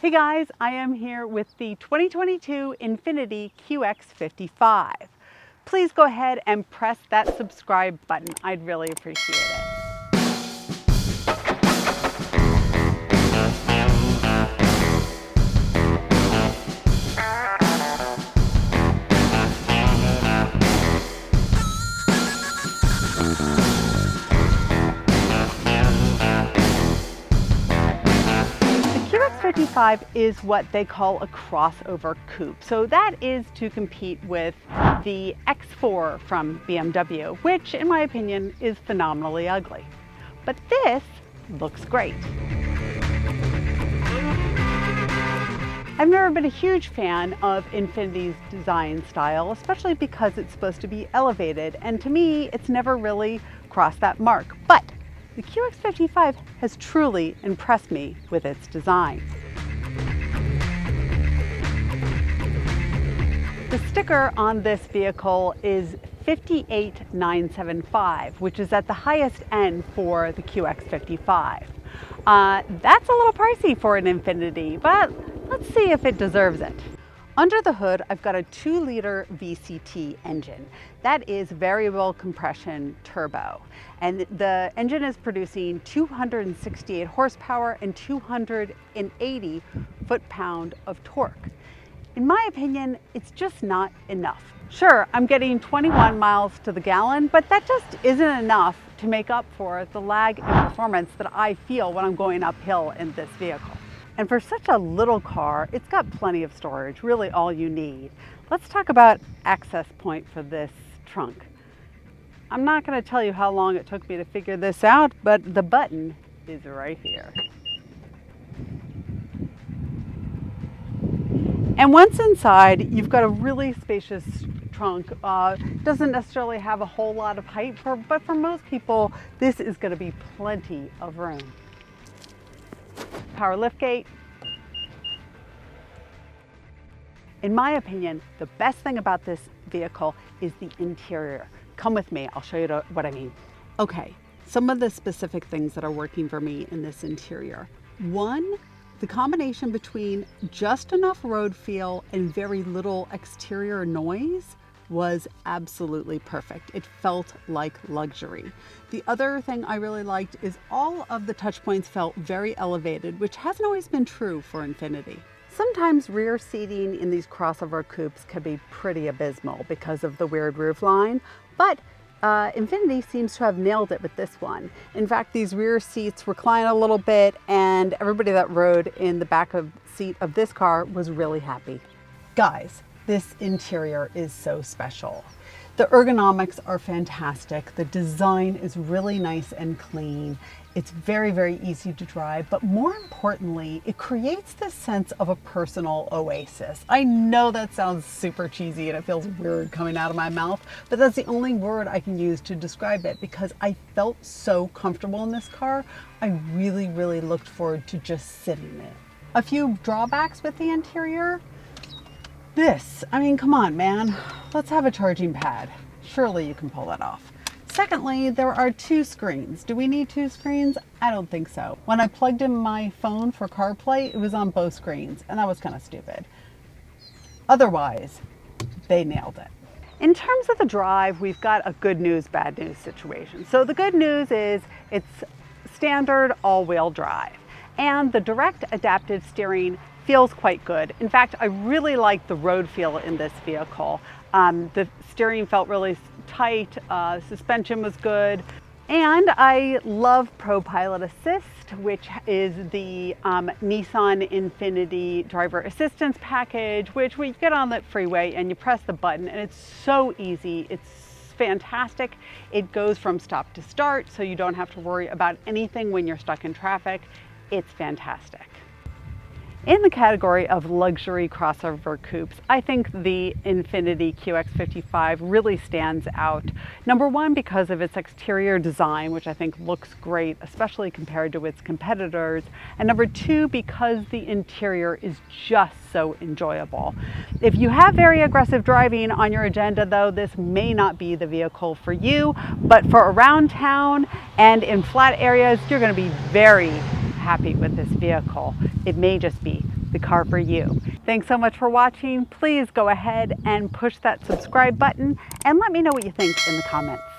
Hey guys, I am here with the 2022 INFINITI QX55. Please go ahead and press that subscribe button. I'd really appreciate it. QX55 is what they call a crossover coupe. So that is to compete with the X4 from BMW, which in my opinion is phenomenally ugly. But this looks great. I've never been a huge fan of INFINITI's design style, especially because it's supposed to be elevated, and to me it's never really crossed that mark. But the QX55 has truly impressed me with its design. The sticker on this vehicle is 58975, which is at the highest end for the QX55. That's a little pricey for an INFINITI, but let's see if it deserves it. Under the hood, I've got a 2-liter VCT engine. That is variable compression turbo. And the engine is producing 268 horsepower and 280 foot-pound of torque. In my opinion, it's just not enough. Sure, I'm getting 21 miles to the gallon, but that just isn't enough to make up for the lag in performance that I feel when I'm going uphill in this vehicle. And for such a little car, it's got plenty of storage, really all you need. Let's talk about access point for this trunk. I'm not going to tell you how long it took me to figure this out, but the button is right here. And once inside, you've got a really spacious trunk. Doesn't necessarily have a whole lot of height, but for most people, this is going to be plenty of room. Power liftgate. In my opinion, the best thing about this vehicle is the interior. Come with me, I'll show you what I mean. Okay, some of the specific things that are working for me in this interior. One, the combination between just enough road feel and very little exterior noise was absolutely perfect. It felt like luxury. The other thing I really liked is all of the touch points felt very elevated, which hasn't always been true for INFINITI. Sometimes rear seating in these crossover coupes can be pretty abysmal because of the weird roof line, but INFINITI seems to have nailed it with this one. In fact, these rear seats recline a little bit, and everybody that rode in the back seat of this car was really happy. Guys, this interior is so special. The ergonomics are fantastic. The design is really nice and clean. It's very, very easy to drive, but more importantly, it creates this sense of a personal oasis. I know that sounds super cheesy and it feels weird coming out of my mouth, but that's the only word I can use to describe it because I felt so comfortable in this car. I really, really looked forward to just sitting in it. A few drawbacks with the interior. I mean, come on, man. Let's have a charging pad. Surely you can pull that off. Secondly, there are 2 screens. Do we need 2 screens? I don't think so. When I plugged in my phone for CarPlay, it was on both screens, and that was kind of stupid. Otherwise, they nailed it. In terms of the drive, we've got a good news, bad news situation. So the good news is it's standard all-wheel drive, and the direct adaptive steering feels quite good. In fact, I really like the road feel in this vehicle. The steering felt really tight, suspension was good, and I love ProPilot Assist, which is the Nissan INFINITI driver assistance package, which we get on the freeway and you press the button and it's so easy. It's fantastic. It goes from stop to start, so you don't have to worry about anything when you're stuck in traffic. It's fantastic. In the category of luxury crossover coupes, I think the INFINITI QX55 really stands out. Number one, because of its exterior design, which I think looks great, especially compared to its competitors. And number two, because the interior is just so enjoyable. If you have very aggressive driving on your agenda though, this may not be the vehicle for you, but for around town and in flat areas, you're going to be very happy with this vehicle. It may just be the car for you. Thanks so much for watching. Please go ahead and push that subscribe button and let me know what you think in the comments.